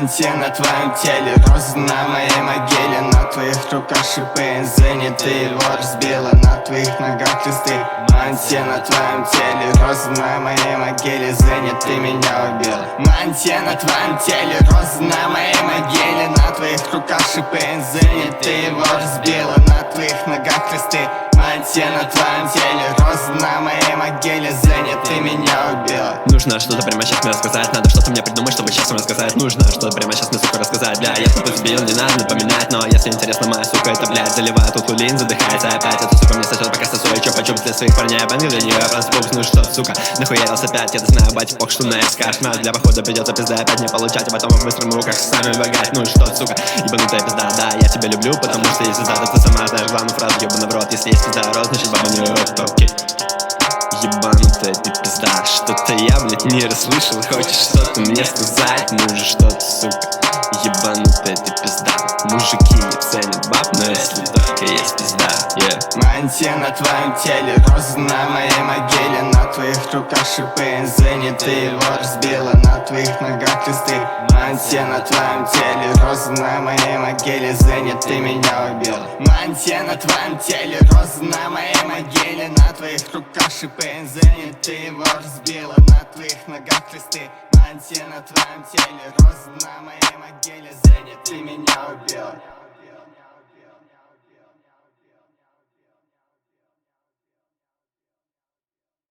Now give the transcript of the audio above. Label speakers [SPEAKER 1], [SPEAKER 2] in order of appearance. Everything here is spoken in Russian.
[SPEAKER 1] Мантия на твоем теле, розы на моей могиле. На твоих руках шипы, заняты его разбила. На твоих ногах кресты. Мантия на твоем теле, розы на моей могиле. Зенит, ты меня убила. Мантия на твоем теле, розы на моей могиле. На твоих руках шипы, зенит, ты его разбила. На твоих ногах кресты. Мантия на твоем теле, розы на моей могиле. Зенит, ты меня убила.
[SPEAKER 2] Нужно что-то прямо сейчас мне рассказать. Надо что-то мне придумать, чтобы сейчас вам рассказать. Нужно что-то прямо сейчас мне, сука, рассказать. Бля, я тупо сбил, не надо напоминать. Но если интересно, моя сука, это, блядь, заливает тут лин, задыхается опять. Эту сука мне сосет, пока сосу. И чё почуп для своих парней, бангер для нее. Я просто бокс, ну что, сука, нахуярился опять. Я знаю, бать, пох, что на эскаш. Для похода придется пизда опять не получать. А потом в быстрых руках сами вагать. Ну что, сука, ебанутая пизда. Да, я тебя люблю, потому что если да, ты сама знаешь главную фразу, ебаный в рот. Если есть пизда, рост, значит баба не рот, окей. Ебанутая ты пизда, что-то я, блядь, не расслышал. Хочешь что-то мне сказать? Может что-то, сука. Ебанутая ты пизда. Мужики не ценят баб, но если только есть пизда, yeah.
[SPEAKER 1] Мантия на твоем теле, розы на моей могиле. На твоих руках шипы, заняты его разбила. На твоих ногах кресты. Мантия на твоем теле, розы на моей могиле. Зенит, ты меня убила. Мантия на твоем теле, розы на моей могиле. На твоих руках шипы, зенит, ты его разбила. На твоих ногах кресты. Мантия на твоем теле, розы на моей могиле. Зенит, ты меня убила.